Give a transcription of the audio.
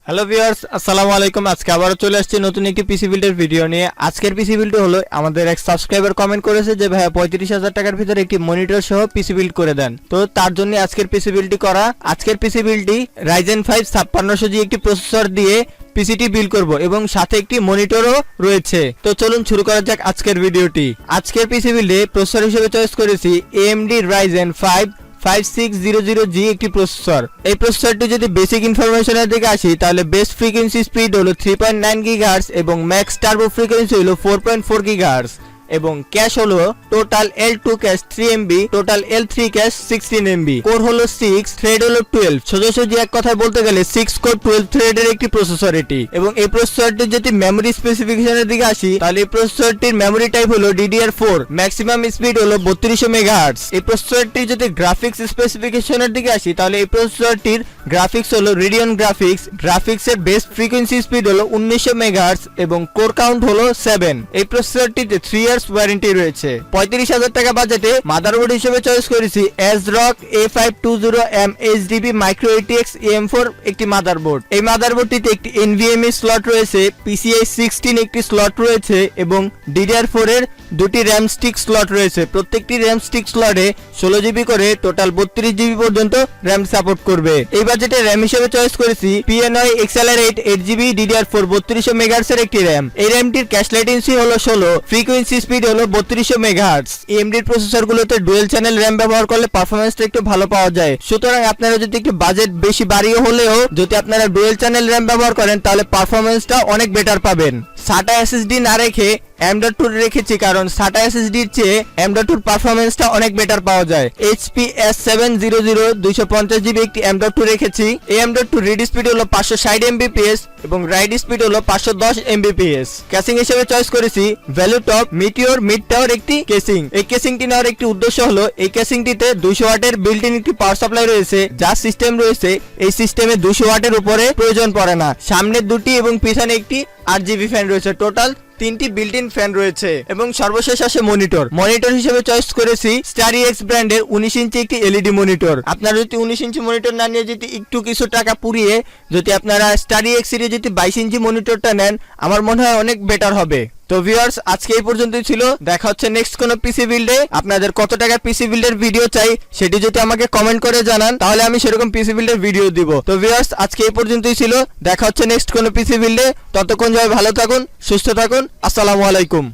Hello viewers, আসসালামু আলাইকুম। আজকে আবারও চলে আসছে নতুন একটি পিসি বিল্ডের ভিডিও নিয়ে। আজকের পিসি বিল্ড হলো আমাদের এক সাবস্ক্রাইবার কমেন্ট করেছে যে ভাইয়া 35,000 টাকার ভিতরে একটি মনিটর সহ পিসি বিল্ড করে দেন। তো তার জন্য আজকের পিসি বিল্ডটি করা। আজকের পিসি বিল্ডটি Ryzen 5 5600G একটি প্রসেসর দিয়ে পিসিটি বিল্ড করব এবং সাথে একটি মনিটরও রয়েছে। তো চলুন শুরু করা যাক আজকের ভিডিওটি। আজকের পিসি বিল্ডে প্রসেসর হিসেবে চয়েস করেছি AMD Ryzen 5 5600G একটি প্রসেসর। এই প্রসেসরটি যদি বেসিক ইনফরমেশনের দিকে আসি তাহলে বেস ফ্রিকোয়েন্সি স্পিড হলো 3.9 GHz এবং ম্যাক্স টার্বো ফ্রিকোয়েন্সি হলো 4.4 GHz এবং ক্যাশ হলো total L2 cash 3 MB, total L3 cash 16 MB। Core হলো 6, থ্রেড হলো 12। সোজাসুজি এক কথায় বলতে গেলে 6 কোর 12 থ্রেডের একটি প্রসেসর এটি। এবং এই প্রসেসরটির যদি মেমরি স্পেসিফিকেশনের দিকে আসি তাহলে এই প্রসেসরটির মেমরি টাইপ হলো DDR4, ম্যাক্সিমাম স্পিড হলো 3200 মেগাহার্টজ। এই প্রসেসরটির যদি গ্রাফিক্স স্পেসিফিকেশনের দিকে আসি তাহলে এই প্রসেসরটির গ্রাফিক্স হলো রেডিয়ন গ্রাফিক্স। গ্রাফিক্সের বেস ফ্রিকোয়েন্সি স্পিড হলো 1900 মেগাহার্টজ এবং কোর কাউন্ট হলো 7। এই প্রসেসরটিতে 3 ইয়ার্স ওয়ারেন্টি রয়েছে। 35,000 টাকা বাজেটে মাদারবোর্ড হিসেবে চয়েস করেছি ASRock A520M HDB Micro ATX AM4 একটি মাদারবোর্ড। এই মাদারবোর্ডটিতে একটি NVMe স্লট রয়েছে, PCIe 16 একটি স্লট রয়েছে এবং DDR4 এর দুটি র্যাম স্টিক স্লট রয়েছে। প্রত্যেকটি র্যাম স্টিক স্লটে 16GB করে টোটাল 32GB পর্যন্ত র্যাম সাপোর্ট করবে। এই বাজেটে র্যাম হিসেবে চয়েস করেছি PNY Accelerate 8GB DDR4 3200 megahertz এর একটি র্যাম। এই র্যামটির ক্যাশ লেটেন্সি হলো 16, ফ্রিকোয়েন্সি স্পিড হলো 3200 মেগাহার্টজ। AMD প্রসেসরগুলোতে ডুয়েল চ্যানেল র্যাম ব্যবহার করলে পারফরম্যান্সটা একটু ভালো পাওয়া যায়। সুতরাং আপনারা যদি একটু বাজেট বেশি বাড়িয়ে হলেও যদি আপনারা ডুয়েল চ্যানেল র্যাম ব্যবহার করেন তাহলে পারফরম্যান্সটা অনেক বেটার পাবেন। SATA SSD না রেখে M.2 রেখেছি কারণ SATA SSD এর চেয়ে M.2 পারফরম্যান্সটা অনেক বেটার পাওয়া যায়। HP S700 250GB একটি M.2 রেখেছি। এই M.2 রিড স্পিড হলো 560 Mbps এবং রাইট স্পিড হলো 510 Mbps। ক্যাসিং হিসেবে চয়েস করেছি ভ্যালুটপ মিটিওর মিড টাওয়ার একটি কেসিং। এই কেসিংটি নেওয়ার একটি উদ্দেশ্য হলো এই কেসিংটিতে 200 ওয়াটের বিল্ট ইন একটি পাওয়ার সাপ্লাই রয়েছে। যা সিস্টেম রয়েছে এই সিস্টেমে 200 ওয়াটের উপরে প্রয়োজন পড়ে না। সামনে দুটি এবং পিছনে একটি RGB ফ্যান রয়েছে। টোটাল 3টি বিল্ট ইন ফ্যান রয়েছে এবং সর্বশেষ আসে মনিটর হিসেবে চয়েস করেছি StudyX ব্র্যান্ডের 19 ইঞ্চি একটি LED মনিটর। আপনারা যদি 19 ইঞ্চি মনিটর না নিয়ে যদি একটু কিছু টাকা পুড়িয়ে যদি আপনারা StudyX এর যদি 22 ইঞ্চি মনিটরটা নেন আমার মনে হয় অনেক বেটার হবে। তো ভিউয়ার্স, আজকে এই পর্যন্তই ছিল। দেখা হচ্ছে নেক্সট কোন পিসি বিল্ডে। আপনাদের কত টাকার পিসি বিল্ডের ভিডিও চাই সেটি যদি আমাকে কমেন্ট করে জানান তাহলে আমি সেরকম পিসি বিল্ডের ভিডিও দিব। তো ভিউয়ার্স, আজকে এই পর্যন্তই ছিল। দেখা হচ্ছে নেক্সট কোন পিসি বিল্ডে। ততক্ষণ সবাই ভালো থাকুন, সুস্থ থাকুন। আসসালামু আলাইকুম।